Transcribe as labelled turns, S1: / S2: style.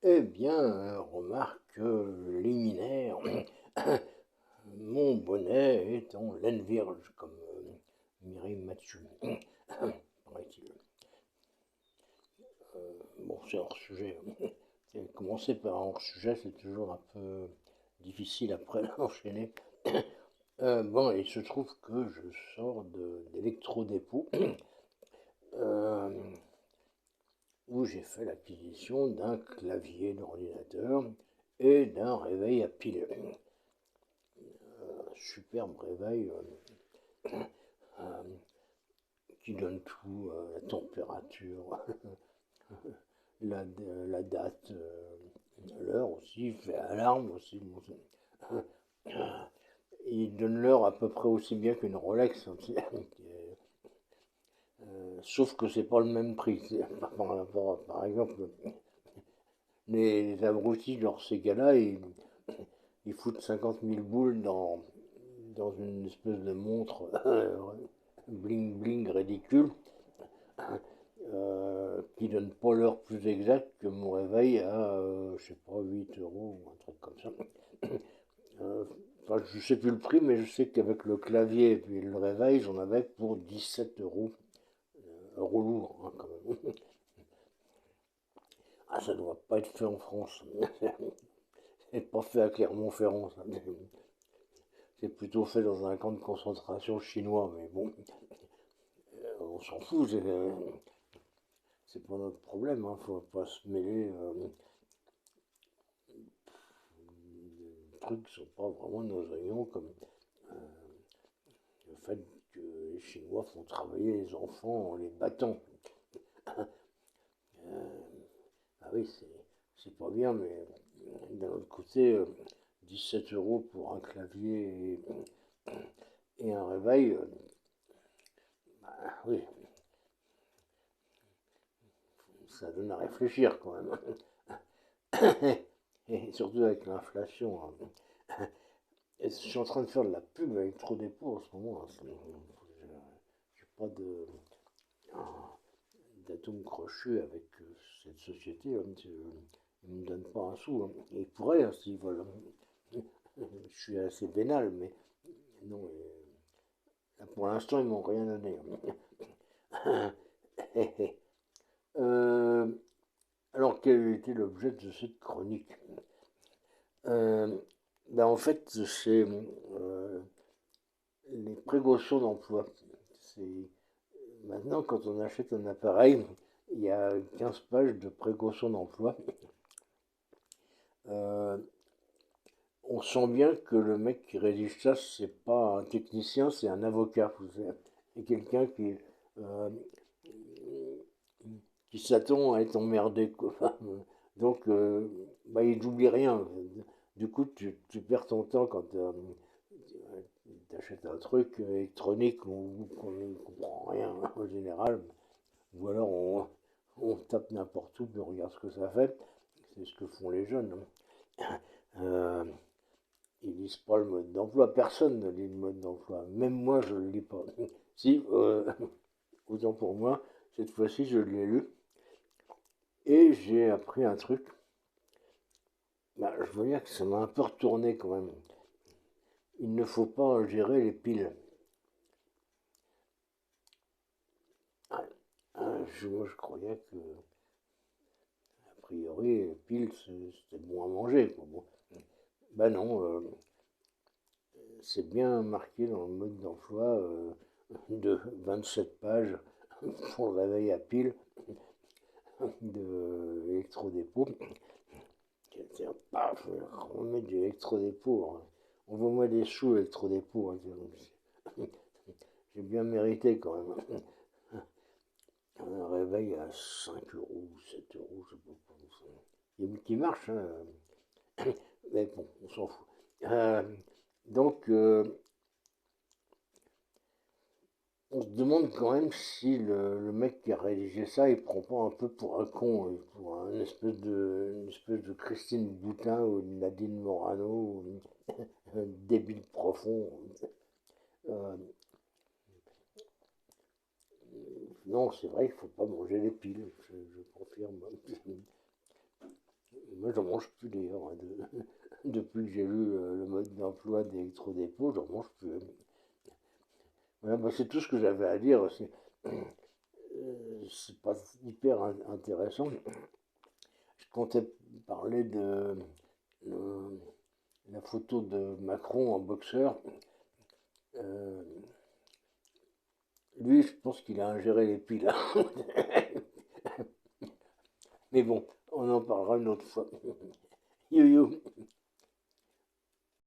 S1: Eh bien, remarque liminaire, mon bonnet est en laine vierge, comme Mireille Mathieu, paraît-il. Bon, c'est hors sujet. Commencer par un hors sujet, c'est toujours un peu difficile après d'enchaîner. Bon, il se trouve que je sors d'électrodépôt, euh, où j'ai fait l'acquisition d'un clavier d'ordinateur et d'un réveil à pile. Superbe réveil euh, qui donne tout, la température, la, la date, l'heure aussi, il fait alarme aussi. Bon, il donne l'heure à peu près aussi bien qu'une Rolex, hein, sauf que c'est pas le même prix. Par rapport, par exemple, les abrutis de leur Sega ils foutent 50 000 boules dans une espèce de montre bling bling ridicule, qui donne pas l'heure plus exacte que mon réveil à, je sais pas, 8 euros ou un truc comme ça. Enfin, je sais plus le prix, mais je sais qu'avec le clavier et puis le réveil, j'en avais pour 17 euros. Euros lourds, hein, quand même. Ah, ça doit pas être fait en France. C'est pas fait à Clermont-Ferrand, ça. C'est plutôt fait dans un camp de concentration chinois, mais bon, on s'en fout, c'est pas notre problème, hein, faut pas se mêler. Les trucs sont pas vraiment nos réunions, comme euh, le fait que les Chinois font travailler les enfants en les battant. Ah oui, c'est pas bien, mais d'un autre côté, 17 euros pour un clavier et un réveil, bah oui, ça donne à réfléchir quand même. Et surtout avec l'inflation, hein. Et je suis en train de faire de la pub avec trop dépôts en ce moment, hein. J'ai pas d'atome crochu avec cette société, hein. Ils ne me donnent pas un sou, hein. Ils pourraient, hein, s'ils veulent, hein. Je suis assez vénal, mais non, pour l'instant, ils m'ont rien donné, hein. Euh, alors, quel était l'objet de cette chronique? euh, Ben, en fait, c'est les précautions d'emploi. C'est maintenant, quand on achète un appareil, il y a 15 pages de précautions d'emploi. Euh, on sent bien que le mec qui rédige ça, c'est pas un technicien, c'est un avocat. C'est quelqu'un euh, qui s'attend à être emmerdé, quoi. Donc, bah, il n'oublie rien. Du coup, tu perds ton temps quand tu achètes un truc électronique où on ne comprend rien en général. Ou alors on tape n'importe où, puis on regarde ce que ça fait. C'est ce que font les jeunes, hein. Ils lisent pas le mode d'emploi. Personne ne lit le mode d'emploi. Même moi, je le lis pas. Si, autant pour moi, cette fois-ci, je l'ai lu. Et j'ai appris un truc. Bah, je veux dire que ça m'a un peu retourné quand même. Il ne faut pas gérer les piles. Ah, moi, je croyais que, a priori, les piles, c'était bon à manger, quoi. Bon. Bah non, c'est bien marqué dans le mode d'emploi de 27 pages pour le réveil à pile de l'électrodépôt. Tiens, paf, on met du électrodépôt, hein. Envoie-moi des sous électrodépôt, hein. J'ai bien mérité quand même. Un réveil à 5 euros, 7 euros, je sais pas. Il y a qui marche, hein. Mais bon, on s'en fout. Euh, donc, on se demande quand même si le mec qui a rédigé ça, il prend pas un peu pour un con, pour une espèce de Christine Boutin ou une Nadine Morano, ou un débile profond. Euh, non, c'est vrai qu'il faut pas manger les piles, je confirme. Moi, j'en mange plus d'ailleurs, hein, depuis que j'ai lu le mode d'emploi d'Electrodépôt, j'en mange plus. Voilà, bah, c'est tout ce que j'avais à dire. C'est pas hyper intéressant. Je comptais parler de la photo de Macron en boxeur. Euh, Lui, je pense qu'il a ingéré les piles. Mais bon, on en parlera une autre fois. Yo yo.